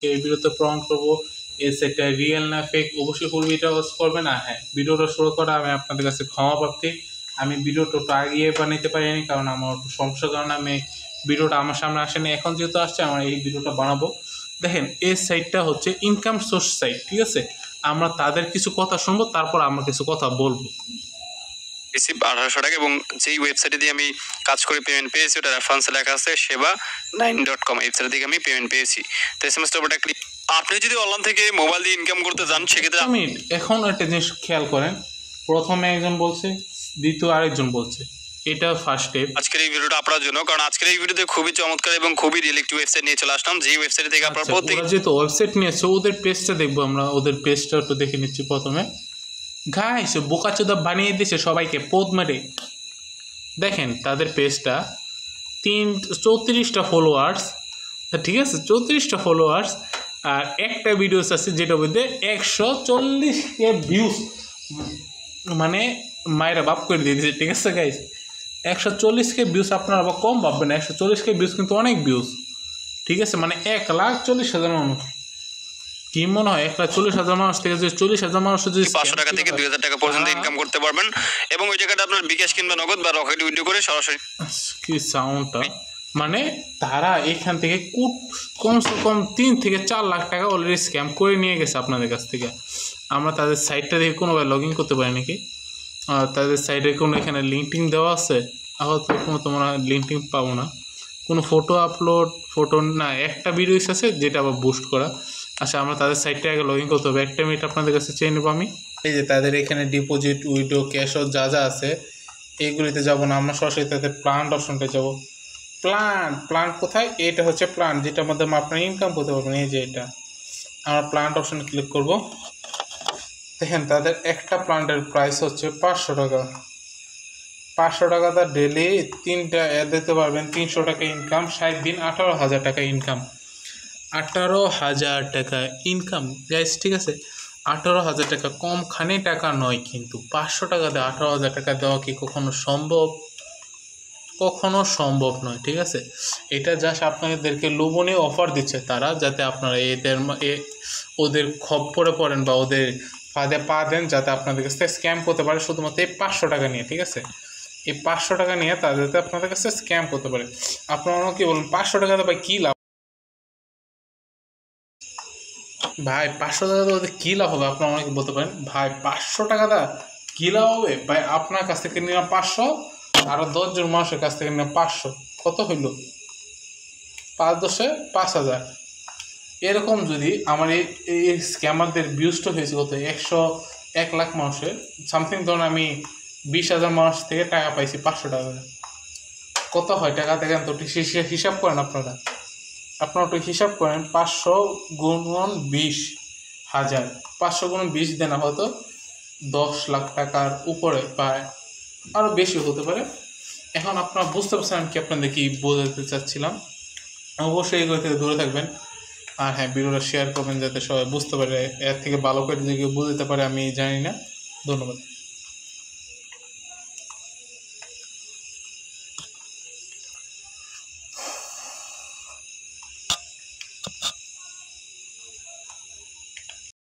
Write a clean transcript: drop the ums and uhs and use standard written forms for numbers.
এই ভিডিওতে প্রমাণ করবো এই সেটটা রিয়েল না ফেক। অবশ্যই ফুল ভিডিওটা ওয়াচ করবেন। আর হ্যাঁ, ভিডিওটা শুরু করা আমি আপনাদের কাছে ক্ষমা প্রার্থী। আমি ভিডিওটা একটু আগিয়ে বানাইতে পারিনি, কারণ আমার একটু সমস্যার কারণে আমি ভিডিওটা আমার সামনে আসেনি। এখন যেহেতু আসছে, আমার এই ভিডিওটা বানাবো। দেখেন, এই সাইটটা হচ্ছে ইনকাম সোর্স সাইট, ঠিক আছে। আমরা তাদের কিছু কথা শুনবো, তারপর আমরা কিছু কথা বলবো। রিসিভ 1800 টাকা, এবং যেই ওয়েবসাইটে দিয়ে আমি কাজ করে পেমেন্ট পেয়েছি ওটা রেফারেন্সে লেখা আছে seva9.com, ওয়েবসাইট থেকে আমি পেমেন্ট পেয়েছি। তো এসএমএসটা ওটা ক্লিক। আপনি যদি অনলাইন থেকে মোবাইল দিয়ে ইনকাম করতে চান সেক্ষেত্রে এখন একটা জিনিস খেয়াল করেন, প্রথমে একজন বলছে, দ্বিতীয় আরেকজন বলছে। এটা ফার্স্ট স্টেপ। আজকের এই ভিডিওটা আপনার জন্য, কারণ আজকের এই ভিডিওতে খুবই চমৎকার এবং খুবই রিয়েল একটি ওয়েবসাইট নিয়ে চলে আসলাম, যে ওয়েবসাইট থেকে আপনার প্রত্যেক যেহেতু ওয়েবসাইট নিয়েছে, ওদের পেজটা দেখবো আমরা। ওদের পেজটা একটু দেখে নিচ্ছি প্রথমে। গাইস, বোকাচোদা বানিয়ে দিয়েছে সবাইকে পোদ মেরে। দেখেন তাদের পেজটা 34টা ফলোয়ার্স, ঠিক আছে, 34টা ফলোয়ার্স। আর একটা ভিডিওস আছে যেটা মধ্যে 140K ভিউজ, মানে মায়েরা বাপ করে দিয়ে দিয়েছে, ঠিক আছে গাইস। 140K ভিউজ আপনারা আবার কম ভাববেন না, 140K ভিউজ কিন্তু অনেক ভিউজ, ঠিক আছে। মানে 1,40,000 মানুষ। কি মনে হয় 1,40,000 মানুষ থেকে যদি 40,000 মানুষ যদি 500 টাকা থেকে 2000 টাকা পর্যন্ত ইনকাম করতে পারবেন, এবং ওই জায়গাটা আপনার বিকাশ কিংবা নগদ বা রকেট উইন্ডো করে সরাসরি। কি সাউন্ডটা, মানে তারা এখান থেকে কমসে কম 3 থেকে 4 লাখ টাকা অলরেডি স্ক্যাম করে নিয়ে গেছে আপনাদের কাছ থেকে। আমরা তাদের সাইটটা দেখে কোনোভাবে লগ ইন করতে পারি নাকি? তাদের সাইটে কোনো এখানে লিঙ্কটিং দেওয়া আছে? হয়তো কোনো তোমরা লিঙ্কটিং পাবো না। কোনো ফটো আপলোড, ফটো না, একটা ভিডিওস আছে যেটা আবার বুস্ট করা। আচ্ছা, আমরা তাদের সাইটটা আগে লগ ইন করতে হবে। একটা মিনিট আপনাদের কাছে চেয়ে নেবো আমি। এই যে তাদের এখানে ডিপোজিট, উইড্রো, ক্যাশও যা যা আছে এইগুলিতে যাবো না, আমরা সরাসরি তাদের প্ল্যান্ট অপশনটা যাবো। প্ল্যান্ট কোথায়? এটা হচ্ছে প্ল্যান্ট, যেটার মাধ্যমে আপনার ইনকাম করতে পারবেন। এই যে এটা, আমরা প্ল্যান্ট অপশনে ক্লিক করব। দেখেন তাদের একটা প্ল্যান্টের প্রাইস হচ্ছে 500 টাকা। 500 টাকাটা ডেলি 3টা অ্যাড দিতে পারবেন, 300 টাকা ইনকাম, 60 দিন 18,000 টাকা ইনকাম। 18,000 টাকা ইনকাম গাইস, ঠিক আছে। 18,000 টাকা কমখানে টাকা নয়, কিন্তু 500 টাকা দিয়ে 18,000 টাকা দেওয়া কি কখনো সম্ভব? কখনো সম্ভব নয়, ঠিক আছে। এটা জাস্ট আপনাদেরকে লোভনীয় অফার দিচ্ছে তারা, যাতে আপনারা ওদের খপ্পরে পড়েন বা ওদের ফাঁদে পা দেন, যাতে আপনাদের কাছ থেকে স্ক্যাম করতে পারে শুধুমাত্র এই 500 টাকা নিয়ে, ঠিক আছে। এই 500 টাকা নিয়ে তারা যাতে আপনাদের কাছে স্ক্যাম করতে পারে। আপনারা কি বলুন, 500 টাকাতে ভাই কী লাভ? ভাই 500 টাকাতে ওদের কী লাভ হবে? আপনারা অনেকে বলতে পারেন, ভাই 500 টাকাটা কী লাভ হবে? ভাই আপনার কাছ থেকে নিলাম 500, আরও 10 জন মানুষের কাছ থেকে নিলাম 500, কত হইল? 5×10 = 5,000। এরকম যদি আমার এই স্ক্যামারদের ভিউজটা হয়েছে কত, 1 লাখ মানুষের সামথিং, ধরুন আমি 20,000 মানুষ থেকে টাকা পাইছি 500 টাকা। কত হয় টাকা? দেখেন তো, হিসাব করেন আপনারা একটু হিসাব করেন। 500 গুণন 20,000, 500 গুণন 20 দেন হয়তো 10 লাখ টাকার উপরে, প্রায় আরও বেশি হতে পারে। এখন আপনারা বুঝতে পারছেন আমি কি আপনাদের কি বোঝাতে চাচ্ছিলাম। অবশ্যই এগুলো থেকে দূরে থাকবেন। আর হ্যাঁ, ভিডিওটা শেয়ার করবেন যাতে সবাই বুঝতে পারে। এর থেকে ভালো করে যদি কেউ বুঝতে পারে আমি জানি না। ধন্যবাদ।